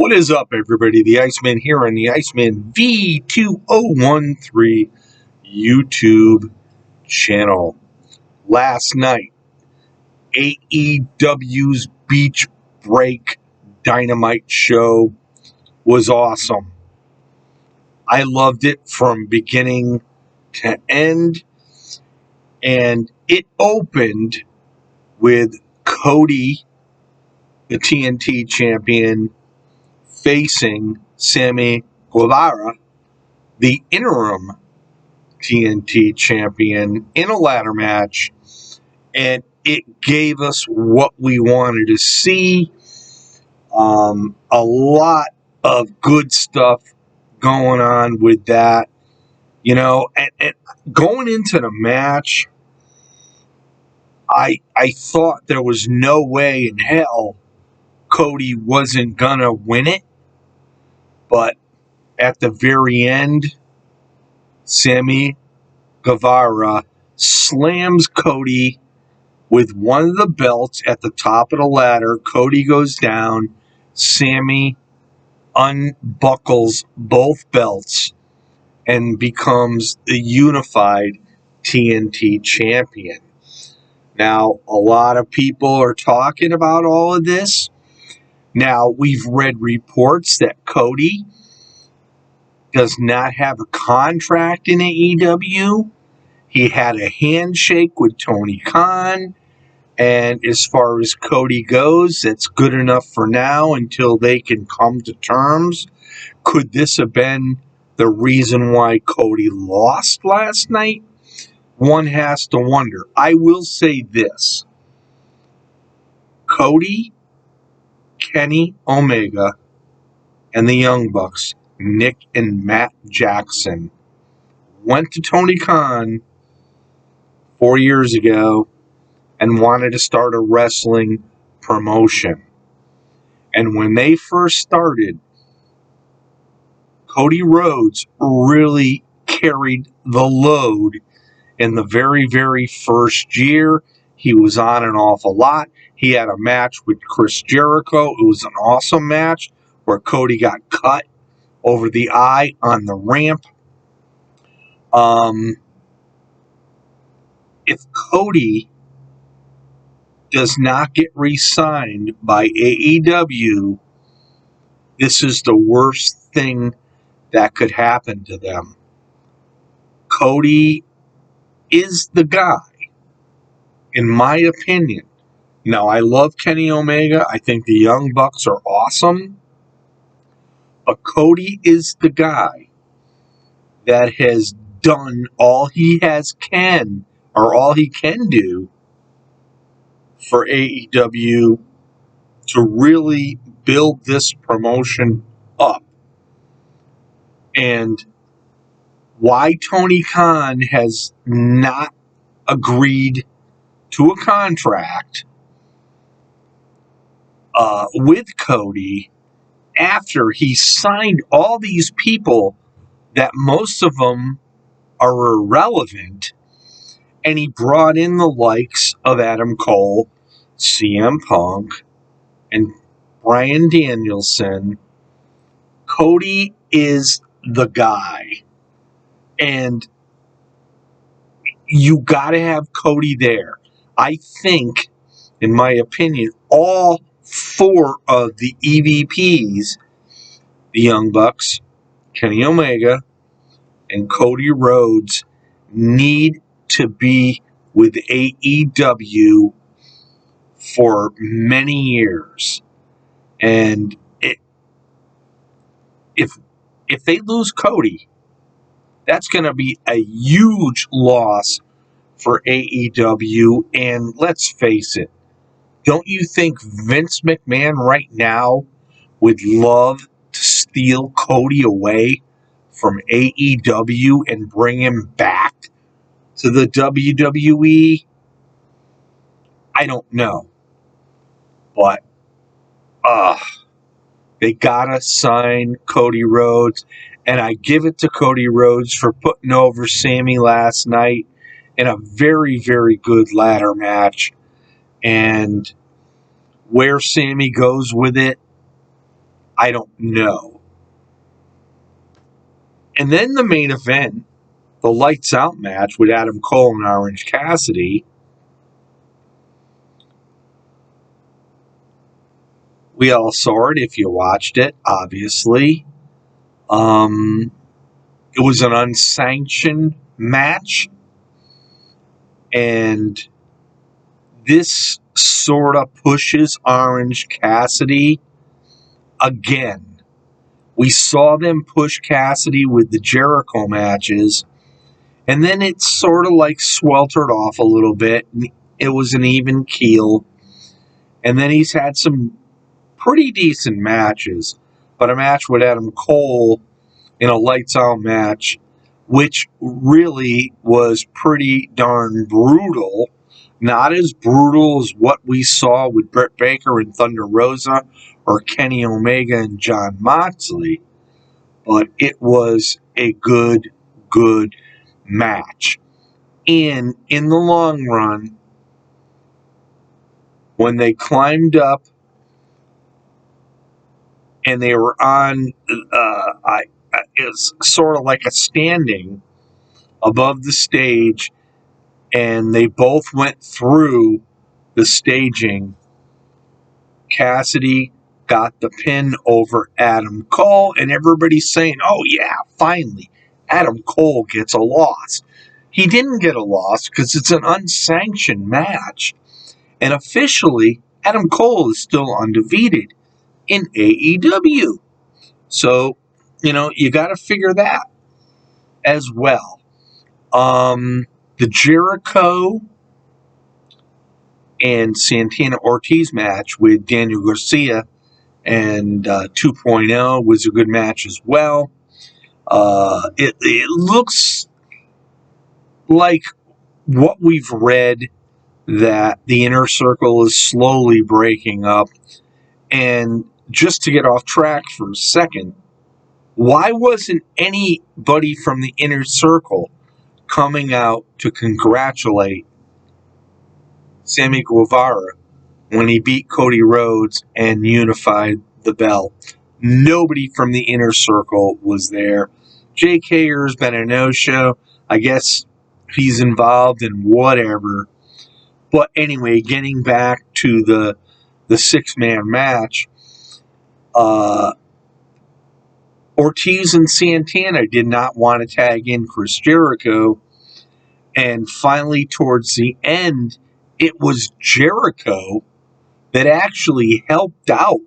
What is up, everybody? The Iceman here on the Iceman V2013 YouTube channel. Last night, AEW's Beach Break Dynamite show was awesome. I loved it from beginning to end, and it opened with CODY, the TNT champion, facing Sammy Guevara, the interim TNT champion, in a ladder match, and it gave us what we wanted to see. A lot of good stuff going on with that, and going into the match, I thought there was no way in hell CODY wasn't gonna win it. But at the very end, Sammy Guevara slams CODY with one of the belts at the top of the ladder. CODY goes down. Sammy unbuckles both belts and becomes the unified TNT champion. Now, a lot of people are talking about all of this. Now, we've read reports that CODY does not have a contract in AEW. He had a handshake with Tony Khan, and as far as CODY goes, that's good enough for now until they can come to terms. Could this have been the reason why CODY lost last night? One has to wonder. I will say this. CODY, Kenny Omega, and the Young Bucks, Nick and Matt Jackson, went to Tony Khan 4 years ago and wanted to start a wrestling promotion. And when they first started, Cody Rhodes really carried the load in the very, very first year. He was on an awful lot. He had a match with Chris Jericho. It was an awesome match where Cody got cut over the eye on the ramp. If Cody does not get re-signed by AEW, this is the worst thing that could happen to them. Cody is the guy, in my opinion. Now, I love Kenny Omega. I think the Young Bucks are awesome. But Cody is the guy that has done all he can do for AEW to really build this promotion up. And why Tony Khan has not agreed to a contract with Cody after he signed all these people that most of them are irrelevant, and he brought in the likes of Adam Cole, CM Punk, and Bryan Danielson. Cody is the guy, and you got to have Cody there. I think, in my opinion, all four of the EVPs, the Young Bucks, Kenny Omega, and Cody Rhodes, need to be with AEW for many years. And if they lose Cody, that's going to be a huge loss for AEW. And let's face it, don't you think Vince McMahon right now would love to steal Cody away from AEW and bring him back to the WWE? I don't know. But they gotta sign Cody Rhodes. And I give it to Cody Rhodes for putting over Sammy last night in a very, very good ladder match. And where Sammy goes with it, I don't know. And then the main event, the lights out match with Adam Cole and Orange Cassidy. We all saw it if you watched it, obviously. It was an unsanctioned match. And this sort of pushes Orange Cassidy again. We saw them push Cassidy with the Jericho matches, and then it sort of like sweltered off a little bit. It was an even keel. And then he's had some pretty decent matches, but a match with Adam Cole in a lights out match, which really was pretty darn brutal. Not as brutal as what we saw with Britt Baker and Thunder Rosa or Kenny Omega and John Moxley, but it was a good match. And in the long run, when they climbed up and they were on, it's sort of like a standing above the stage, and they both went through the staging. Cassidy got the pin over Adam Cole, and everybody's saying, oh yeah, finally, Adam Cole gets a loss. He didn't get a loss because it's an unsanctioned match, and officially, Adam Cole is still undefeated in AEW. So, you got to figure that as well. The Jericho and Santana Ortiz match with Daniel Garcia and 2.0 was a good match as well. It looks like what we've read, that the inner circle is slowly breaking up. And just to get off track for a second, why wasn't anybody from the inner circle coming out to congratulate Sammy Guevara when he beat Cody Rhodes and unified the belt? Nobody from the inner circle was there. JKer's been a no-show. I guess he's involved in whatever. But anyway, getting back to the six-man match, Ortiz and Santana did not want to tag in Chris Jericho. And finally, towards the end, it was Jericho that actually helped out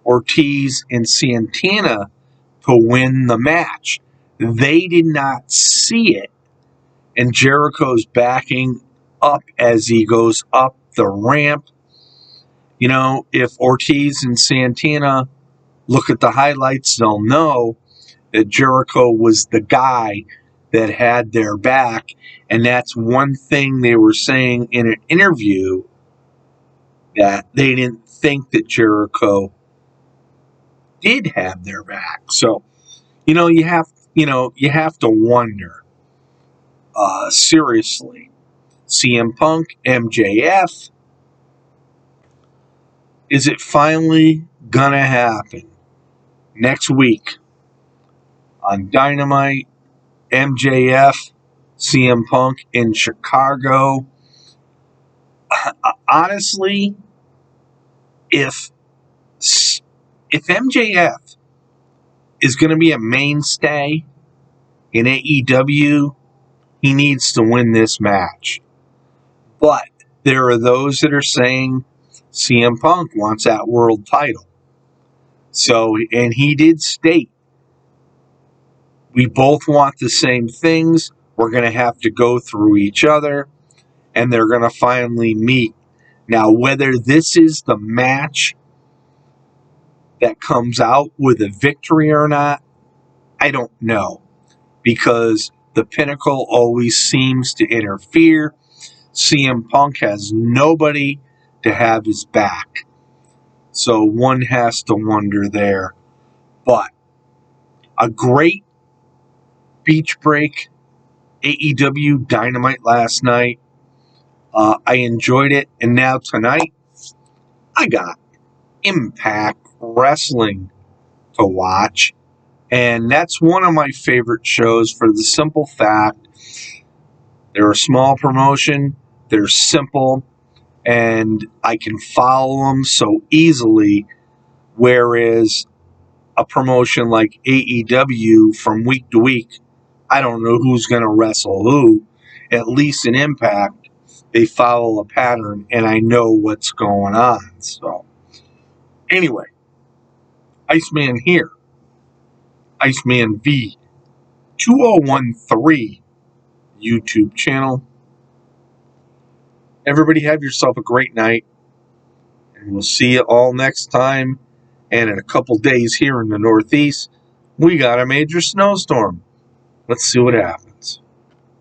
Ortiz and Santana to win the match. They did not see it. And Jericho's backing up as he goes up the ramp. If Ortiz and Santana look at the highlights, they'll know that Jericho was the guy that had their back. And that's one thing they were saying in an interview, that they didn't think that Jericho did have their back. So, you have to wonder, seriously, CM Punk, MJF, is it finally gonna happen next week on Dynamite? MJF, CM Punk in Chicago. Honestly, if MJF is going to be a mainstay in AEW, he needs to win this match. But there are those that are saying CM Punk wants that world title. So, and he did state, we both want the same things. We're going to have to go through each other, and they're going to finally meet. Now, whether this is the match that comes out with a victory or not, I don't know, because the Pinnacle always seems to interfere. CM Punk has nobody to have his back. So one has to wonder there. But a great beach break AEW Dynamite last night. I enjoyed it. And now tonight, I got Impact Wrestling to watch. And that's one of my favorite shows for the simple fact they're a small promotion, they're simple, and I can follow them so easily. Whereas a promotion like AEW from week to week, I don't know who's going to wrestle who. At least in Impact, they follow a pattern and I know what's going on. So, anyway, Iceman here, Iceman V 2013 YouTube channel. Everybody have yourself a great night, and we'll see you all next time. And in a couple days here in the Northeast, we got a major snowstorm. Let's see what happens.